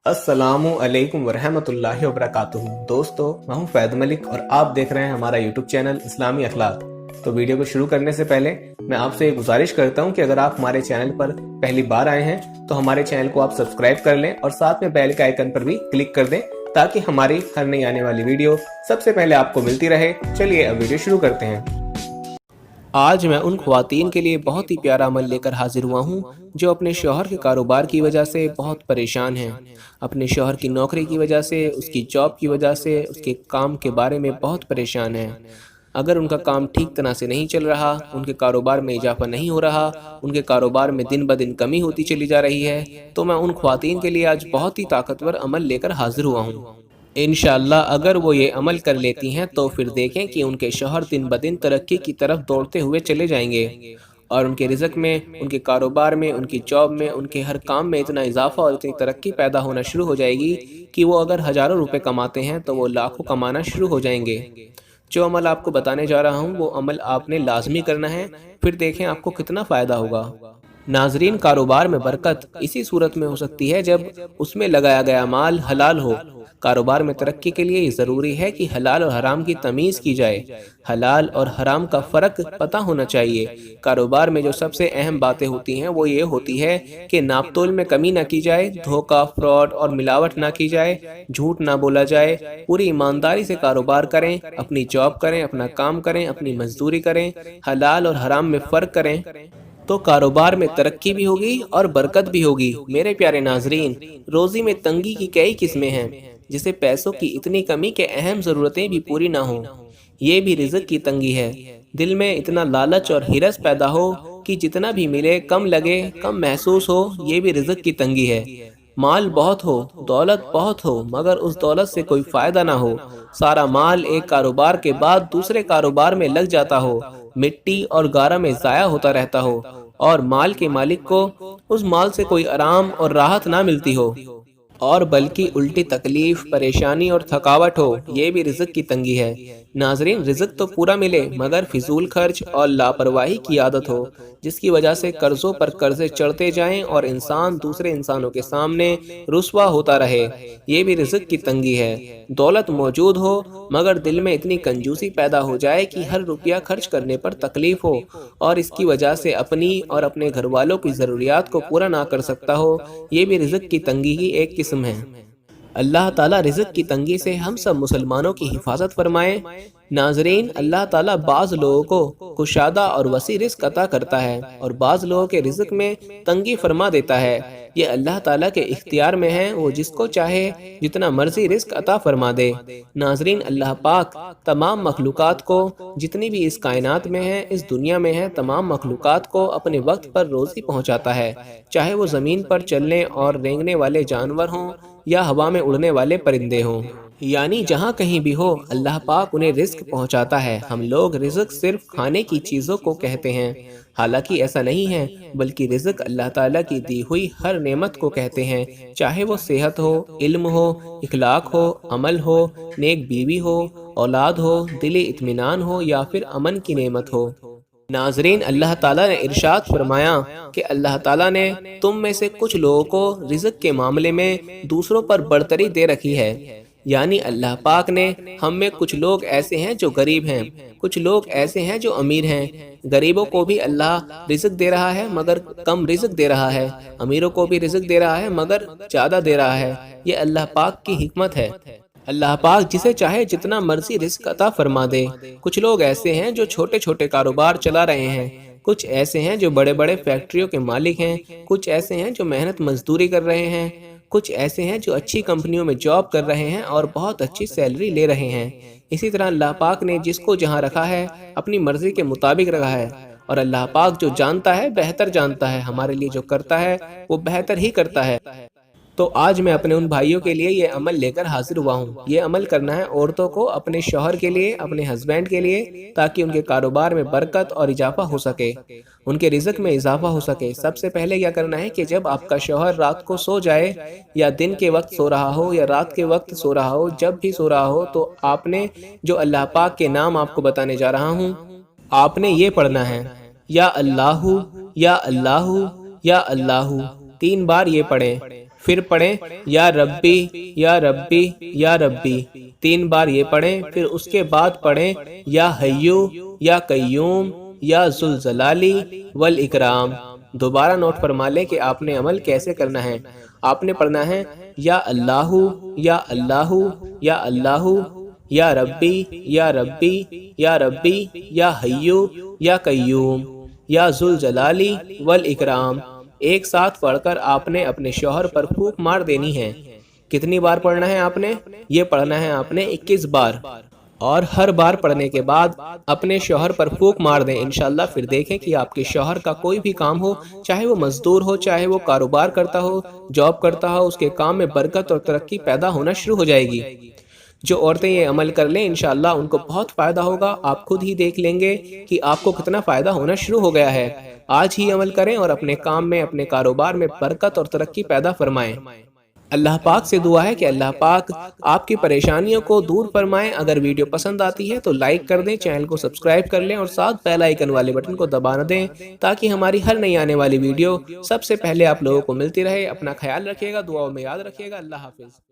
अस्सलामु अलैकुम वरहमतुल्लाहि वबरकातुहू। दोस्तों, मैं हूं फैद मलिक और आप देख रहे हैं हमारा यूट्यूब चैनल इस्लामी अखलाक। तो वीडियो को शुरू करने से पहले मैं आपसे ये गुजारिश करता हूं कि अगर आप हमारे चैनल पर पहली बार आए हैं तो हमारे चैनल को आप सब्सक्राइब कर लें और साथ में बेल के आइकन पर भी क्लिक कर दें ताकि हमारी हर नई आने वाली वीडियो सबसे पहले आपको मिलती रहे। चलिए अब वीडियो शुरू करते हैं। आज मैं उन ख्वातीन के लिए बहुत ही प्यारा अमल लेकर हाजिर हुआ हूँ जो अपने शौहर के कारोबार की वजह से बहुत परेशान हैं। अपने शौहर की नौकरी की वजह से, उसकी जॉब की वजह से, उसके काम के बारे में बहुत परेशान हैं। अगर उनका काम ठीक तरह से नहीं चल रहा, उनके कारोबार में इजाफा नहीं हो रहा, उनके कारोबार में दिन ब दिन कमी होती चली जा रही है, तो मैं उन ख्वातीन के लिए आज बहुत ही ताकतवर अमल लेकर हाजिर हुआ हूँ। इंशाअल्लाह अगर वो ये अमल कर लेती हैं तो फिर देखें कि उनके शौहर दिन ब दिन तरक्की की तरफ दौड़ते हुए चले जाएंगे और उनके रिज़्क में, उनके कारोबार में, उनकी जॉब में, उनके हर काम में इतना इजाफा और इतनी तरक्की पैदा होना शुरू हो जाएगी कि वो अगर हज़ारों रुपए कमाते हैं तो वो लाखों कमाना शुरू हो जाएंगे। जो अमल आपको बताने जा रहा हूँ वो अमल आपने लाजमी करना है, फिर देखें आपको कितना फ़ायदा होगा। नाजरीन, कारोबार में बरकत इसी सूरत में हो सकती है जब उसमें लगाया गया माल हलाल हो। कारोबार में तरक्की के लिए ज़रूरी है कि हलाल और हराम की तमीज़ की जाए। हलाल और हराम का फ़र्क पता होना चाहिए। कारोबार में जो सबसे अहम बातें होती हैं वो ये होती है कि नापतोल में कमी ना की जाए, धोखा, फ्रॉड और मिलावट ना की जाए, झूठ ना बोला जाए, पूरी ईमानदारी से कारोबार करें, अपनी जॉब करें, अपना काम करें, अपनी मजदूरी करें, हलाल और हराम में फ़र्क करें, तो कारोबार में तरक्की भी होगी और बरकत भी होगी। मेरे प्यारे नाजरीन, रोज़ी में तंगी की कई किस्में हैं, जिसे पैसों की इतनी कमी के अहम ज़रूरतें भी पूरी ना हों। ये भी रिज़्क की तंगी है। दिल में इतना लालच और हिरस पैदा हो कि जितना भी मिले कम लगे, कम महसूस हो, ये भी रिज़्क की तंगी है। माल बहुत हो, दौलत बहुत हो, मगर उस दौलत से कोई फ़ायदा ना हो। सारा माल एक कारोबार के बाद दूसरे कारोबार में लग जाता हो, मिट्टी और गारा में ज़ाया होता रहता हो और माल के मालिक को उस माल से कोई आराम और राहत ना मिलती हो और बल्कि उल्टी तकलीफ, परेशानी और थकावट हो, ये भी रिज़्क की तंगी है। नाजरीन, रिज़्क तो पूरा मिले मगर फिजूल खर्च और लापरवाही की आदत हो, जिसकी वजह से कर्जों पर कर्जे चढ़ते जाएं और इंसान दूसरे इंसानों के सामने रुस्वा होता रहे, ये भी रिज़्क की तंगी है। दौलत मौजूद हो मगर दिल में इतनी कंजूसी पैदा हो जाए कि हर रुपया खर्च करने पर तकलीफ हो और इसकी वजह से अपनी और अपने घर वालों की ज़रूरियात को पूरा ना कर सकता हो, ये भी रिज़्क की तंगी की एक किस्म है। अल्लाह ताला रिज़्क की तंगी से हम सब मुसलमानों की हिफाजत फरमाए। नाजरीन, अल्लाह ताला बाज़ लोगों को कुशादा और वसी रिज़्क अता करता है और बाज़ लोगों के रिज़्क में तंगी फरमा देता है। ये अल्लाह ताला के इख्तियार में है, वो जिसको चाहे जितना मर्जी रिज़्क अता फरमा दे। नाजरीन, अल्लाह पाक तमाम मखलूक़ात को, जितनी भी इस कायनात में है, इस दुनिया में है, तमाम मखलूक़ात को अपने वक्त पर रोज़ी पहुँचाता है, चाहे वो ज़मीन पर चलने और रेंगने वाले जानवर हों या हवा में उड़ने वाले परिंदे हों। यानी जहाँ कहीं भी हो अल्लाह पाक उन्हें रिज़्क पहुँचाता है। हम लोग रिज़्क सिर्फ खाने की चीज़ों को कहते हैं, हालांकि ऐसा नहीं है, बल्कि रिज़्क अल्लाह ताला की दी हुई हर नेमत को कहते हैं, चाहे वो सेहत हो, इल्म हो, इखलाक हो, अमल हो, नेक बीवी हो, औलाद हो, दिली इत्मीनान हो या फिर अमन की नेमत हो। नाजरीन, अल्लाह ताला ने इरशाद फरमाया कि अल्लाह ताला ने तुम में से कुछ लोगों को रिज़्क के मामले में दूसरों पर बढ़तरी दे रखी है। यानी अल्लाह पाक ने हम में कुछ लोग ऐसे हैं जो गरीब हैं, कुछ लोग ऐसे हैं जो अमीर हैं। गरीबों को भी अल्लाह रिज़्क दे रहा है मगर कम रिज़्क दे रहा है, अमीरों को भी रिज़्क दे रहा है मगर ज़्यादा दे रहा है। ये अल्लाह पाक की हिकमत है। अल्लाह पाक जिसे चाहे जितना मर्जी रिज़्क अता फरमा दे। कुछ लोग ऐसे हैं जो छोटे छोटे कारोबार चला रहे हैं, कुछ ऐसे हैं जो बड़े बड़े फैक्ट्रियों के मालिक हैं, कुछ ऐसे हैं जो मेहनत मजदूरी कर रहे हैं, कुछ ऐसे हैं जो अच्छी कंपनियों में जॉब कर रहे हैं और बहुत अच्छी सैलरी ले रहे हैं। इसी तरह अल्लाह पाक ने जिसको जहाँ रखा है अपनी मर्जी के मुताबिक रखा है और अल्लाह पाक जो जानता है बेहतर जानता है, हमारे लिए जो करता है वो बेहतर ही करता है। तो आज मैं अपने उन भाइयों के लिए ये अमल लेकर हाजिर हुआ हूँ। ये अमल करना है औरतों को अपने शौहर के लिए, अपने हस्बैंड के लिए, ताकि उनके कारोबार में बरकत और इजाफा हो सके, उनके रिज़्क में इजाफा हो सके। सबसे पहले क्या करना है कि जब आपका शौहर रात को सो जाए, या दिन के वक्त सो रहा हो या रात के वक्त सो रहा हो, जब भी सो रहा हो, तो आपने जो अल्लाह पाक के नाम आपको बताने जा रहा हूँ, आपने ये पढ़ना है, या अल्लाहु या अल्लाहु या अल्लाहु। 3 बार ये पढ़ें। پھر پڑھیں یا ربی یا ربی یا ربی، 3 بار یہ پڑھیں، پھر اس کے بعد پڑھیں یا حیو یا قیوم یا ذوالجلالی والاکرام۔ دوبارہ نوٹ فرما لیں کہ آپ نے عمل کیسے کرنا ہے۔ آپ نے پڑھنا ہے یا اللہ یا اللہ یا اللہ یا ربی یا ربی یا ربی یا حیو یا قیوم یا ذوالجلالی والاکرام۔ ایک ساتھ پڑھ کر آپ نے اپنے شوہر پر پھونک مار دینی ہے۔ کتنی بار پڑھنا ہے آپ نے؟ یہ پڑھنا ہے آپ نے 21 بار، اور ہر بار پڑھنے کے بعد اپنے شوہر پر پھونک مار دیں انشاءاللہ۔ پھر دیکھیں کہ آپ کے شوہر کا کوئی بھی کام ہو، چاہے وہ مزدور ہو، چاہے وہ کاروبار کرتا ہو، جاب کرتا ہو، اس کے کام میں برکت اور ترقی پیدا ہونا شروع ہو جائے گی۔ جو عورتیں یہ عمل کر لیں انشاءاللہ ان کو بہت فائدہ ہوگا۔ آپ خود ہی دیکھ لیں گے کہ آپ کو کتنا فائدہ ہونا شروع ہو گیا ہے۔ آج ہی عمل کریں اور اپنے کام میں، اپنے کاروبار میں برکت اور ترقی پیدا فرمائیں۔ اللہ پاک سے دعا ہے کہ اللہ پاک آپ کی پریشانیوں کو دور فرمائیں۔ اگر ویڈیو پسند آتی ہے تو لائک کر دیں، چینل کو سبسکرائب کر لیں اور ساتھ بیل آئیکن والے بٹن کو دبا نہ دیں تاکہ ہماری ہر نئی آنے والی ویڈیو سب سے پہلے آپ لوگوں کو ملتی رہے۔ اپنا خیال رکھیے گا، دعاؤں میں یاد رکھیے گا۔ اللہ حافظ۔